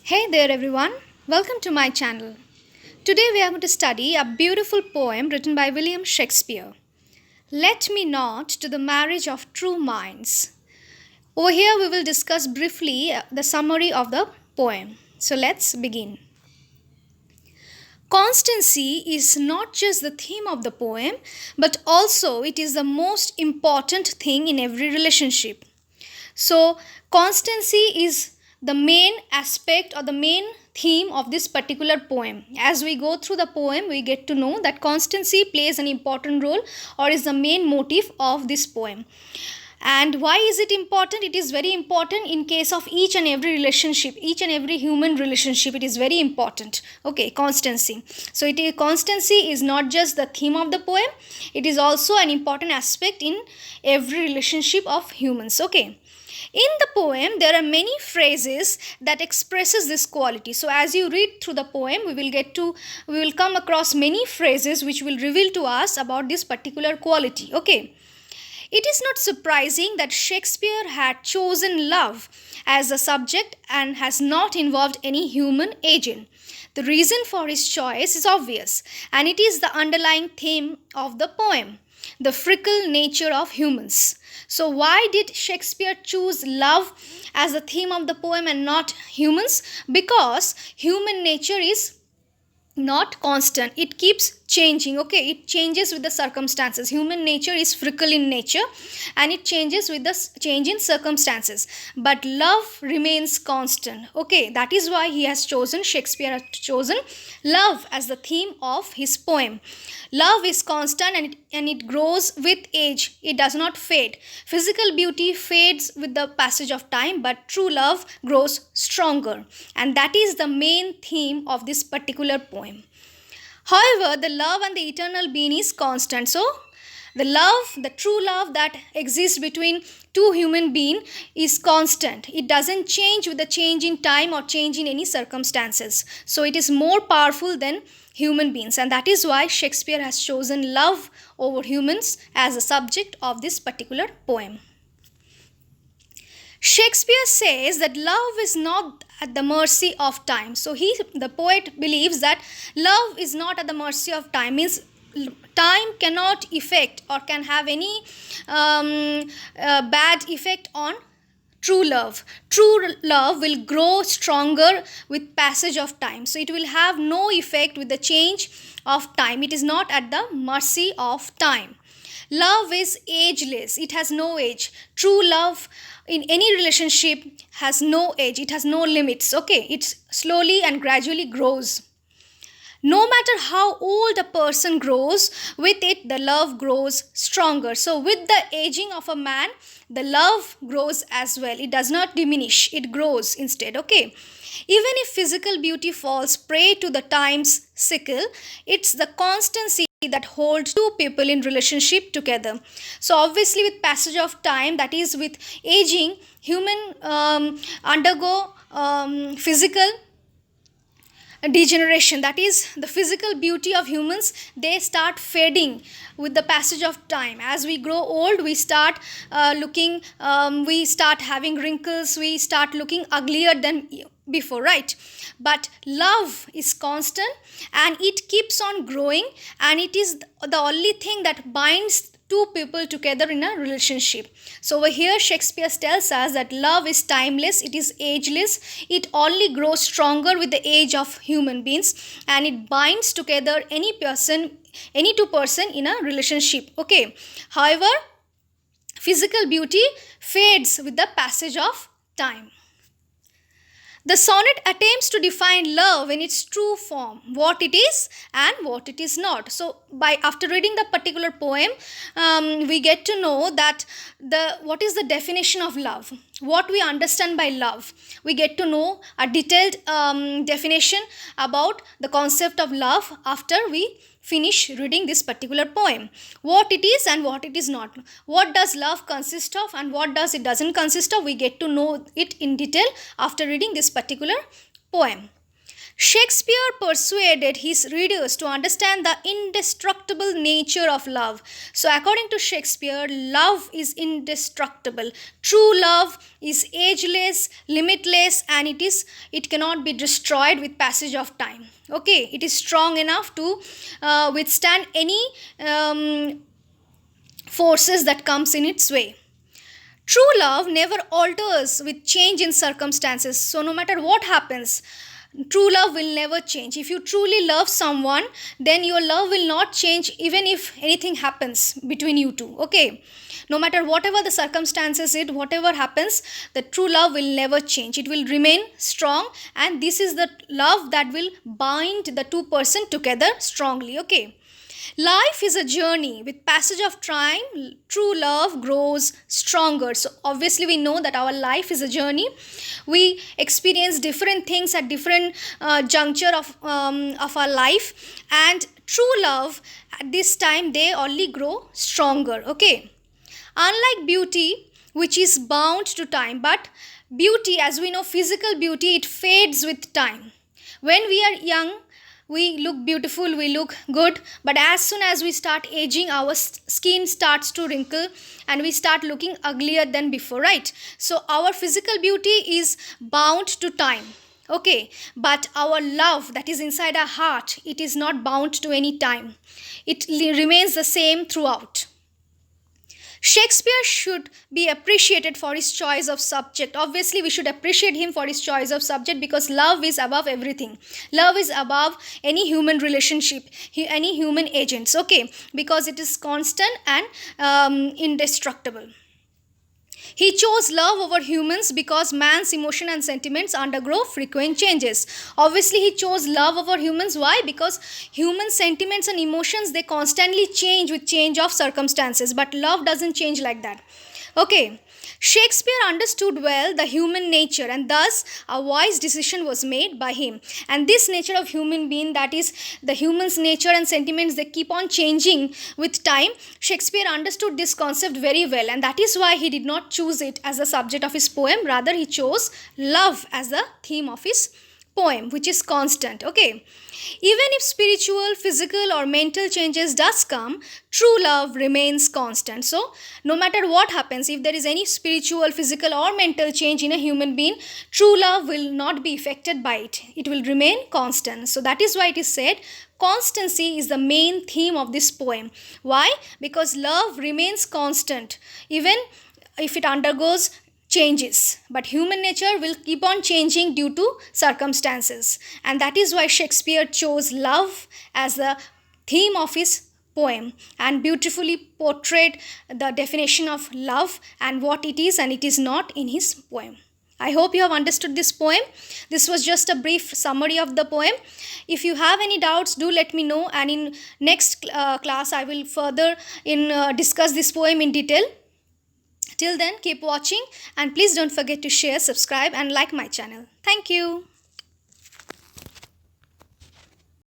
Hey there everyone, welcome to my channel. Today we are going to study a beautiful poem written by William Shakespeare. Let me not to the marriage of true minds. Over here we will discuss briefly the summary of the poem. So let's begin. Constancy is not just the theme of the poem, but also it is the most important thing in every relationship. So, constancy is the main aspect or the main theme of this particular poem. As we go through the poem, we get to know that constancy plays an important role or is the main motive of this poem. And why is it important? It is very important in case of each and every relationship, each and every human relationship. It is very important. Okay, constancy. So constancy is not just the theme of the poem, it is also an important aspect in every relationship of humans. Okay. In the poem, there are many phrases that expresses this quality. So as you read through the poem, we will come across many phrases which will reveal to us about this particular quality. Okay. It is not surprising that Shakespeare had chosen love as a subject and has not involved any human agent. The reason for his choice is obvious, and it is the underlying theme of the poem, the fickle nature of humans. So, why did Shakespeare choose love as the theme of the poem and not humans? Because human nature is not constant, it keeps changing. Okay, it changes with the circumstances. Human nature is fickle in nature and it changes with the change in circumstances, but love remains constant. Okay, that is why Shakespeare has chosen love as the theme of his poem. Love is constant and it grows with age. It does not fade. Physical beauty fades with the passage of time, but true love grows stronger, and that is the main theme of this particular poem. However, the love and the eternal being is constant. So, the true love that exists between two human beings is constant. It doesn't change with the change in time or change in any circumstances. So, it is more powerful than human beings, and that is why Shakespeare has chosen love over humans as a subject of this particular poem. Shakespeare says that love is not at the mercy of time. So the poet believes that love is not at the mercy of time. Means time cannot affect or can have any bad effect on true love. True love will grow stronger with passage of time. So it will have no effect with the change of time. It is not at the mercy of time. Love is ageless. It has no age. True love in any relationship has no age. It has no limits. Okay, it slowly and gradually grows. No matter how old a person grows, with it the love grows stronger. So with the aging of a man, the love grows as well. It does not diminish. It grows instead. Okay. Even if physical beauty falls prey to the time's sickle, it's the constancy that holds two people in relationship together. So obviously with passage of time, that is with aging, human undergo physical degeneration. That is the physical beauty of humans, they start fading with the passage of time. As we grow old, we start we start having wrinkles, we start looking uglier than before, right? But love is constant and it keeps on growing, and it is the only thing that binds two people together in a relationship. So over here Shakespeare tells us that love is timeless, it is ageless, it only grows stronger with the age of human beings, and it binds together any two person in a relationship. Okay. However, physical beauty fades with the passage of time. The sonnet attempts to define love in its true form, what it is and what it is not. So, after reading the particular poem, we get to know that what is the definition of love, what we understand by love. We get to know a detailed definition about the concept of love after we finish reading this particular poem, what it is and what it is not, what does love consist of and what does it doesn't consist of. We get to know it in detail after reading this particular poem. Shakespeare persuaded his readers to understand the indestructible nature of love. So, according to Shakespeare, love is indestructible. True love is ageless, limitless, and it cannot be destroyed with passage of time. Okay, it is strong enough to withstand any forces that comes in its way. True love never alters with change in circumstances. So, no matter what happens, true love will never change. If you truly love someone, then your love will not change even if anything happens between you two. Okay. No matter whatever the circumstances, whatever happens, the true love will never change. It will remain strong, and this is the love that will bind the two person together strongly. Okay. Life is a journey. With passage of time, true love grows stronger. So obviously we know that our life is a journey. We experience different things at different juncture of our life, and true love at this time they only grow stronger. Okay. Unlike beauty, which is bound to time, but beauty, as we know, physical beauty, it fades with time. When we are young, we look beautiful, we look good, but as soon as we start aging, our skin starts to wrinkle and we start looking uglier than before, right? So our physical beauty is bound to time. Okay, but our love that is inside our heart, it is not bound to any time. It remains the same throughout. Shakespeare should be appreciated for his choice of subject. Obviously, we should appreciate him for his choice of subject, because love is above everything. Love is above any human relationship, any human agents, okay? Because it is constant and indestructible. He chose love over humans because man's emotion and sentiments undergo frequent changes. Obviously, he chose love over humans. Why? Because human sentiments and emotions, they constantly change with change of circumstances. But love doesn't change like that. Okay. Shakespeare understood well the human nature, and thus a wise decision was made by him. And this nature of human being, that is the human's nature and sentiments, they keep on changing with time. Shakespeare understood this concept very well, and that is why he did not choose it as the subject of his poem. Rather, he chose love as the theme of his poem, which is constant. Okay. Even if spiritual, physical or mental changes does come, true love remains constant. So no matter what happens, if there is any spiritual, physical or mental change in a human being, true love will not be affected by it. It will remain constant. So that is why it is said constancy is the main theme of this poem. Why? Because love remains constant even if it undergoes changes, but human nature will keep on changing due to circumstances, and that is why Shakespeare chose love as the theme of his poem and beautifully portrayed the definition of love and what it is and it is not in his poem. I hope you have understood this poem. This was just a brief summary of the poem. If you have any doubts, do let me know, and in next class I will further discuss this poem in detail. Till then, keep watching, and please don't forget to share, subscribe and like my channel. Thank you.